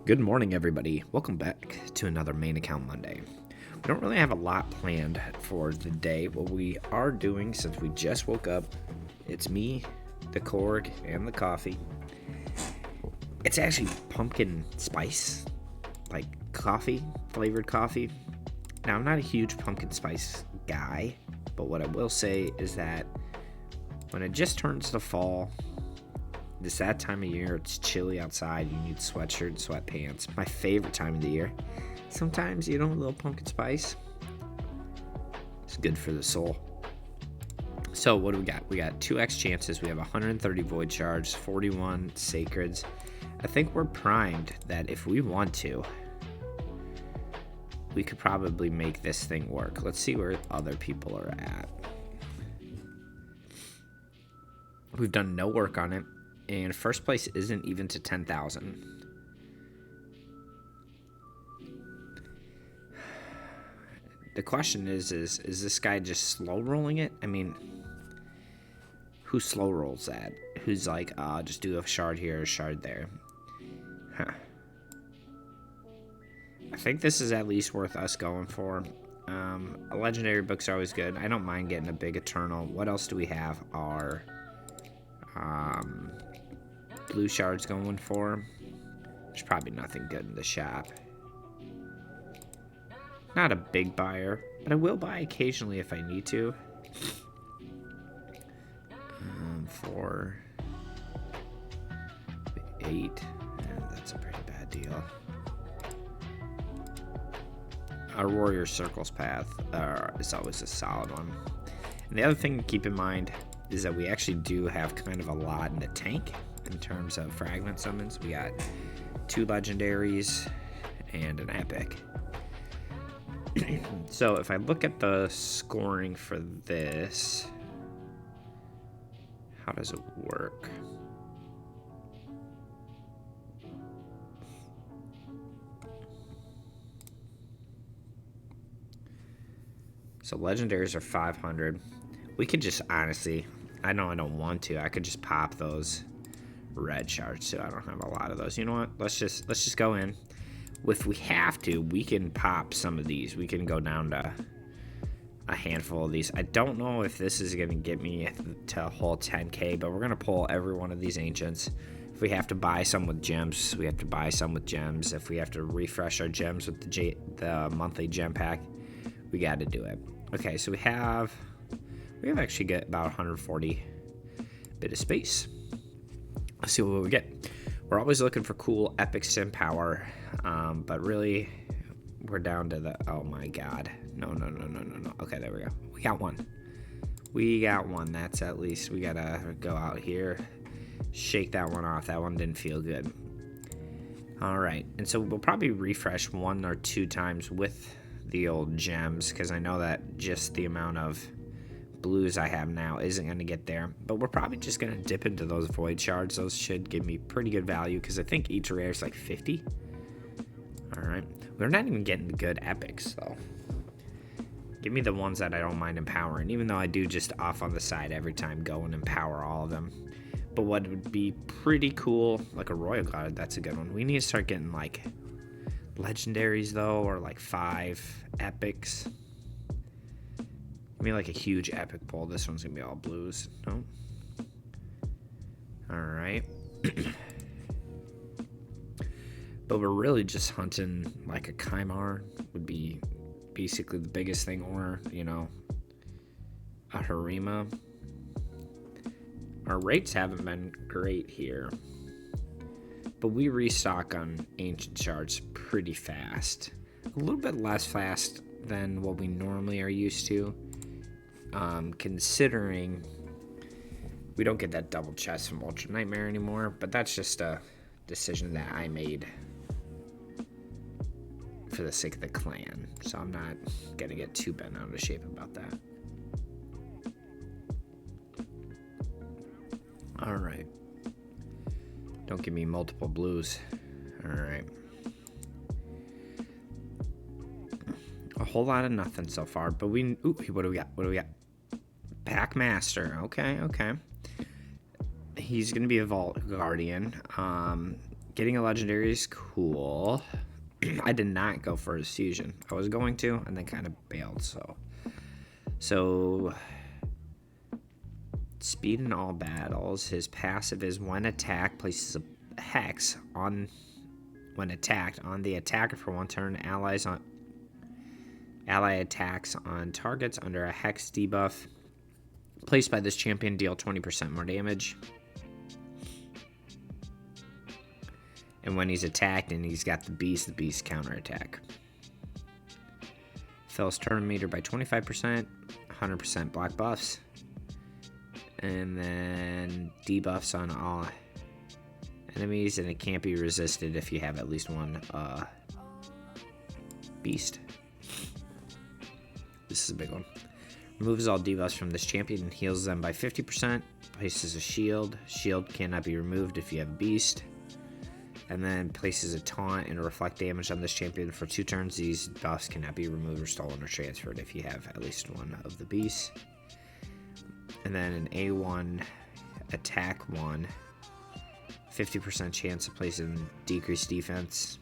Good morning, everybody. Welcome back to another Main Account Monday. We don't really have a lot planned for the day. What we are doing, since we just woke up, it's me, the Korg, and the coffee. It's actually pumpkin spice, like coffee, flavored coffee. Now, I'm not a huge pumpkin spice guy, but what I will say is that when it just turns to fall, it's that time of year, it's chilly outside, you need sweatshirt and sweatpants. My favorite time of the year. Sometimes, a little pumpkin spice. It's good for the soul. So what do we got? We got 2x chances. We have 130 void shards, 41 sacreds. I think we're primed that if we want to, we could probably make this thing work. Let's see where other people are at. We've done no work on it. And first place isn't even to 10,000. The question is this guy just slow rolling it? I mean, who slow rolls that? Who's like, just do a shard here, a shard there? Huh. I think this is at least worth us going for. A legendary book's always good. I don't mind getting a big eternal. What else do we have? Our blue shards going for. There's probably nothing good in the shop. Not a big buyer, but I will buy occasionally if I need to. For 8, that's a pretty bad deal. Our warrior circles path is always a solid one. And the other thing to keep in mind is that we actually do have kind of a lot in the tank in terms of fragment summons. We got 2 legendaries and an epic. So if I look at the scoring for this, how does it work? So legendaries are 500. We could just honestly, I know I don't want to. I could just pop those red shards too. I don't have a lot of those. You know what? Let's just go in. If we have to, we can pop some of these. We can go down to a handful of these. I don't know if this is gonna get me to a whole 10k, but we're gonna pull every one of these ancients. If we have to buy some with gems, we have to buy some with gems. If we have to refresh our gems with the monthly gem pack, we got to do it. Okay, so we have actually got about 140 bit of space. Let's see what we get. We're always looking for cool epic sim power, but really we're down to the, oh my god, no. Okay, there we go. We got one. That's at least, we gotta go out here, shake that one off. That one didn't feel good. All right, and so we'll probably refresh 1 or 2 times with the old gems, because I know that just the amount of blues I have now isn't going to get there, but we're probably just going to dip into those void shards. Those should give me pretty good value, because I think each rare is like 50. All right, we're not even getting good epics though. Give me the ones that I don't mind empowering, even though I do just off on the side every time go and empower all of them. But what would be pretty cool, like a royal guard, that's a good one. We need to start getting like legendaries though, or like 5 epics. Give me like a huge epic pull. This one's gonna be all blues. No. All right. But we're really just hunting like a Kymar would be basically the biggest thing, or a Harima. Our rates haven't been great here, but we restock on ancient shards pretty fast. A little bit less fast than what we normally are used to, considering we don't get that double chest from Ultra Nightmare anymore, but that's just a decision that I made for the sake of the clan, so I'm not gonna get too bent out of shape about that. All right. Don't give me multiple blues. All right. A whole lot of nothing so far, but what do we got? Pack Master. Okay. He's gonna be a Vault Guardian. Getting a legendary is cool. I did not go for his fusion. I was going to, and then kind of bailed, So, speed in all battles. His passive is when attacked, places a hex on... When attacked, on the attacker for one turn, ally attacks on targets under a hex debuff placed by this champion deal 20% more damage. And when he's attacked and he's got the beast counterattack. Fills turn meter by 25%, 100% block buffs, and then debuffs on all enemies, and it can't be resisted if you have at least one beast. This is a big one. Removes all debuffs from this champion and heals them by 50%. Places a shield. Shield cannot be removed if you have beast. And then places a taunt and a reflect damage on this champion for 2 turns. These buffs cannot be removed or stolen or transferred if you have at least one of the beasts. And then an A1 attack 1. 50% chance of placing decreased defense.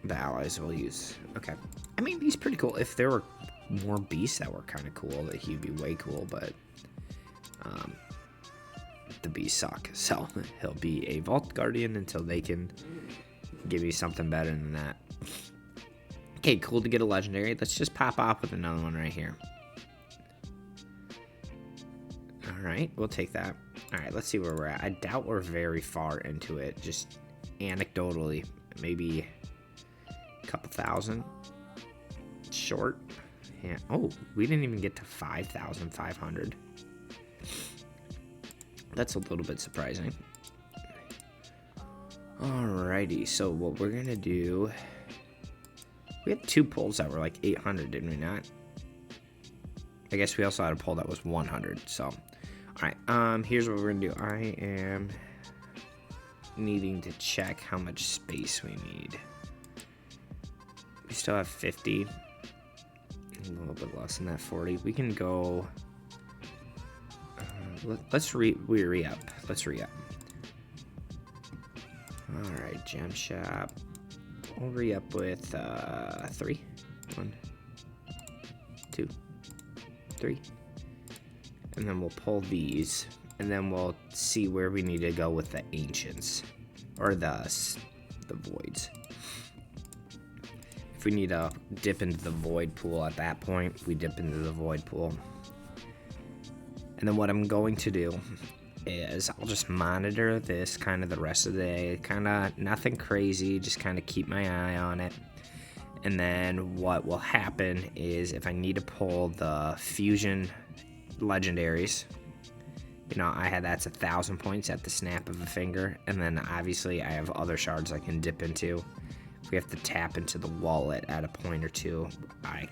The allies will use. Okay. I mean, he's pretty cool. If there were more beasts that were kind of cool, that he'd be way cool, but the beasts suck. So he'll be a Vault Guardian until they can give you something better than that. Okay, cool to get a legendary. Let's just pop off with another one right here. Alright, we'll take that. Alright, let's see where we're at. I doubt we're very far into it. Just anecdotally, maybe a couple thousand short. Yeah. Oh, we didn't even get to 5,500. That's a little bit surprising. Alrighty, so what we're gonna do... We had 2 pulls that were like 800, didn't we not? I guess we also had a pull that was 100, so... Alright, here's what we're gonna do. I am needing to check how much space we need. We still have 50. A little bit less than that, 40. We can go... let's re-up. Let's re-up. Alright, gem shop. We'll re-up with 3. 1, 2, 3. And then we'll pull these, and then we'll see where we need to go with the ancients, or the voids. If we need to dip into the void pool at that point, we dip into the void pool. And then what I'm going to do is I'll just monitor this kind of the rest of the day, kind of nothing crazy, just kind of keep my eye on it. And then what will happen is if I need to pull the fusion legendaries, you know, that's 1,000 points at the snap of a finger, and then obviously I have other shards I can dip into. If we have to tap into the wallet at a point or two, I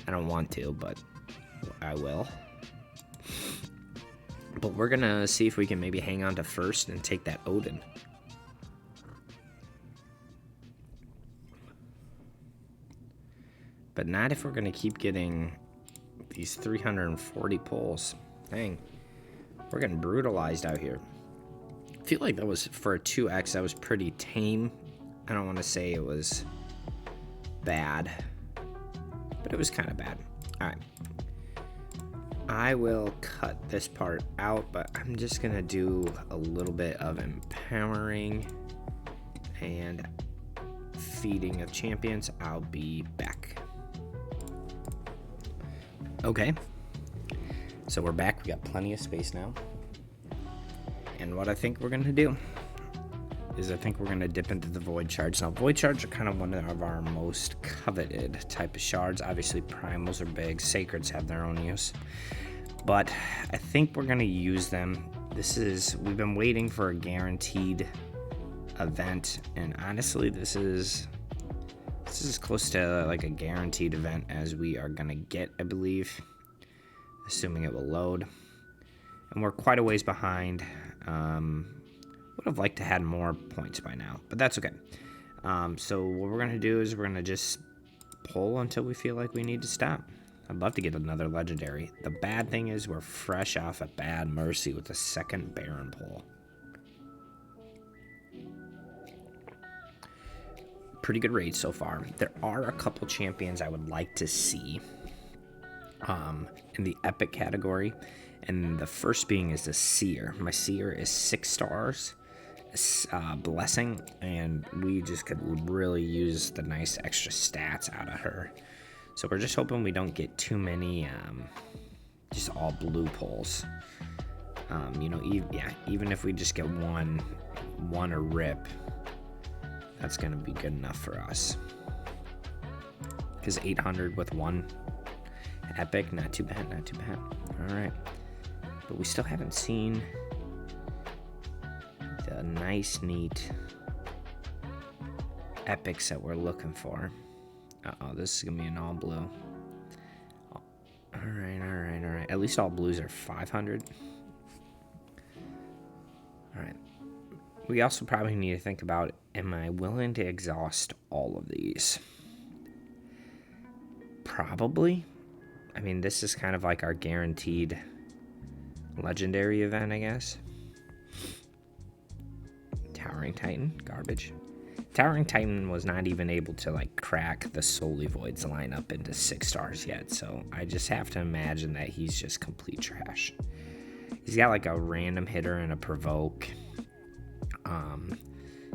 don't want to, but I will. But we're gonna see if we can maybe hang on to first and take that Odin. But not if we're gonna keep getting these 340 pulls. Dang. We're getting brutalized out here. I feel like that was, for a 2x, that was pretty tame. I don't want to say it was bad, but it was kind of bad. Alright. I will cut this part out, but I'm just going to do a little bit of empowering and feeding of champions. I'll be back. Okay, so we're back. We got plenty of space now. And what I think we're going to do is I think we're going to dip into the void shards. Now, void shards are kind of one of our most coveted type of shards. Obviously, primals are big. Sacreds have their own use. But I think we're going to use them. We've been waiting for a guaranteed event. And honestly, this is as close to like a guaranteed event as we are going to get, I believe. Assuming it will load. And we're quite a ways behind. Would have liked to have more points by now, but that's okay. So what we're going to do is we're going to just pull until we feel like we need to stop. I'd love to get another legendary. The bad thing is we're fresh off a bad Mercy with a second Baron pull. Pretty good raid so far. There are a couple champions I would like to see in the epic category, and the first being is the Seer. My Seer is 6 stars, blessing, and we just could really use the nice extra stats out of her. So we're just hoping we don't get too many just all blue pulls. You know, even if we just get one a rip, that's going to be good enough for us. Because 800 with one epic, not too bad, not too bad. All right. But we still haven't seen the nice, neat epics that we're looking for. Uh-oh, this is going to be an all blue. All right. At least all blues are 500. All right. We also probably need to think about, am I willing to exhaust all of these? Probably. I mean, this is kind of like our guaranteed legendary event, I guess. Towering Titan, garbage. Towering Titan was not even able to like crack the Solely Voids lineup into 6 stars yet, so I just have to imagine that he's just complete trash. He's got like a random hitter and a provoke.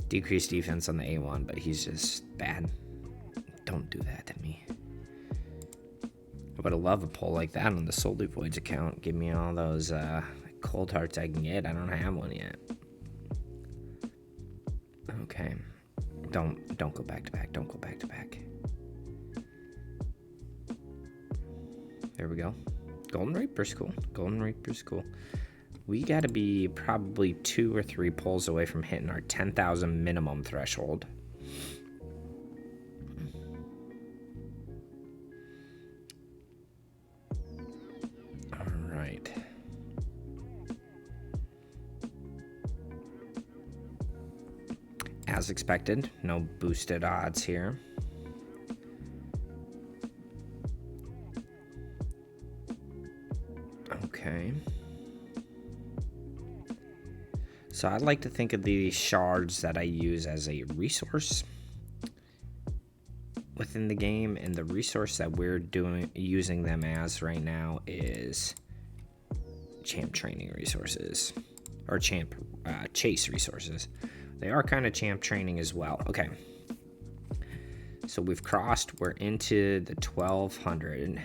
Decreased defense on the A1, but he's just bad. Don't do that to me. I would love a pull like that on the Solely Voids account. Give me all those cold hearts I can get. I don't have one yet. Okay. Don't go back to back. Don't go back to back. There we go. Golden Reaper's cool. Golden Reaper's cool. We got to be probably 2 or 3 pulls away from hitting our 10,000 minimum threshold. All right. As expected, no boosted odds here. Okay. So I'd like to think of the shards that I use as a resource within the game, and the resource that we're using them as right now is champ training resources, or champ chase resources. They are kind of champ training as well. Okay. So we've crossed, we're into the 1200.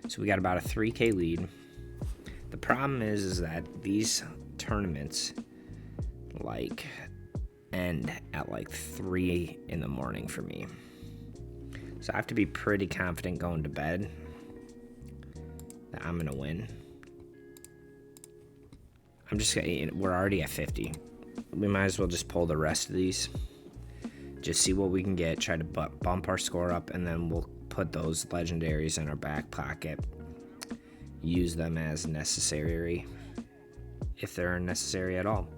So we got about a 3K lead. The problem is that these tournaments like end at like 3 in the morning for me. So I have to be pretty confident going to bed that I'm gonna win. We're already at 50. We might as well just pull the rest of these. Just see what we can get, try to bump our score up, and then we'll put those legendaries in our back pocket. Use them as necessary, if they're necessary at all.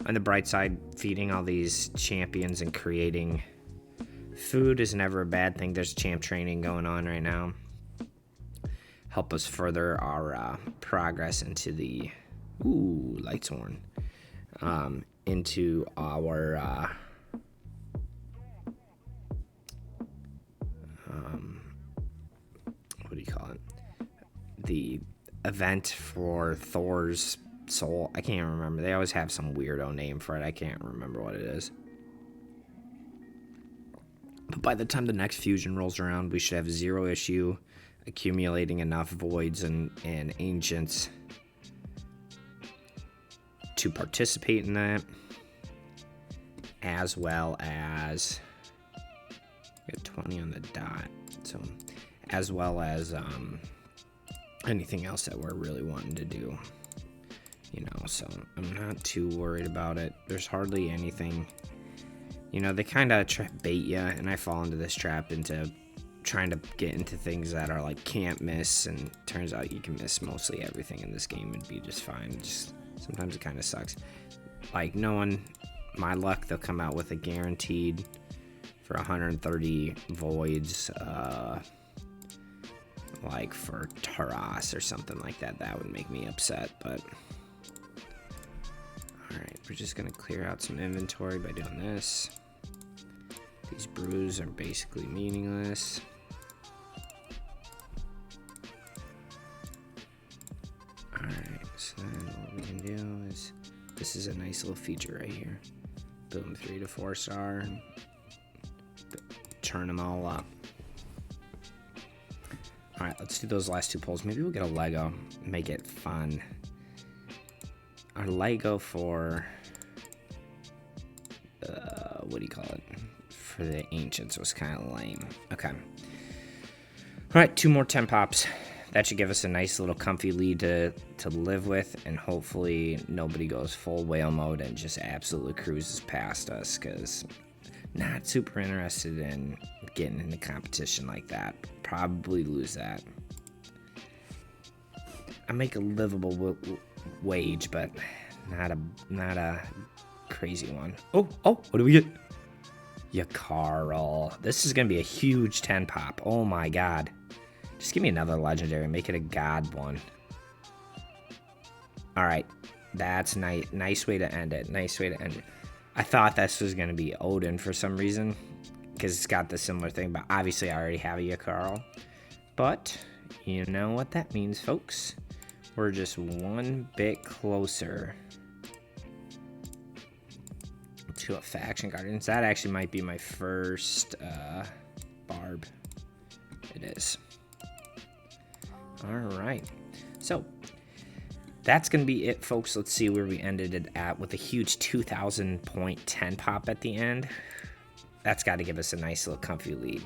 On the bright side, feeding all these champions and creating food is never a bad thing. There's champ training going on right now. Help us further our progress into the Lightshorn. Into our what do you call it? The event for Thurs Soul. I can't remember. They always have some weirdo name for it. I can't remember what it is. But by the time the next fusion rolls around, we should have 0 issue accumulating enough voids and ancients to participate in that, as well as get 20 on the dot. So, as well as anything else that we're really wanting to do, you know. So I'm not too worried about it. There's hardly anything, you know. They kind of bait you, and I fall into this trap into trying to get into things that are like can't miss, and turns out you can miss mostly everything in this game and be just fine. Just sometimes it kind of sucks. Like knowing my luck, they'll come out with a guaranteed for 130 voids like for Thurs or something like that. That would make me upset, but alright, we're just gonna clear out some inventory by doing this. These brews are basically meaningless. Alright, so then what we can do is, this is a nice little feature right here. Boom, 3 to 4 star. Turn them all up. Alright, let's do those last 2 pulls. Maybe we'll get a Lego, make it fun. Our Lego for, what do you call it? For the ancients was kind of lame. Okay. Alright, 2 more 10 pops. That should give us a nice little comfy lead to live with, and hopefully nobody goes full whale mode and just absolutely cruises past us, because not super interested in getting into competition like that. Probably lose that. I make a livable wage, but not a crazy one. Oh, what do we get? Yeah, Carl. This is gonna be a huge 10 pop. Oh my god. Just give me another legendary. Make it a god one. Alright. That's nice. Nice way to end it. Nice way to end it. I thought this was going to be Odin for some reason, because it's got the similar thing, but obviously I already have a Yakarl. But you know what that means, folks. We're just one bit closer to a faction guardians. That actually might be my first barb. It is. Alright. So that's going to be it, folks. Let's see where we ended it at with a huge 2,000 point 10 pop at the end. That's got to give us a nice little comfy lead.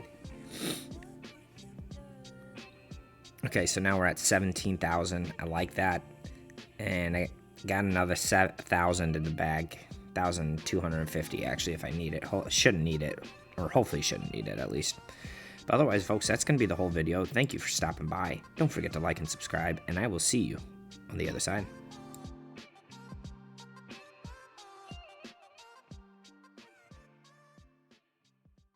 Okay, so now we're at 17,000. I like that. And I got another 7,000 in the bag. 1,250 actually if I need it. Shouldn't need it. Or hopefully shouldn't need it at least. But otherwise, folks, that's going to be the whole video. Thank you for stopping by. Don't forget to like and subscribe. And I will see you on the other side.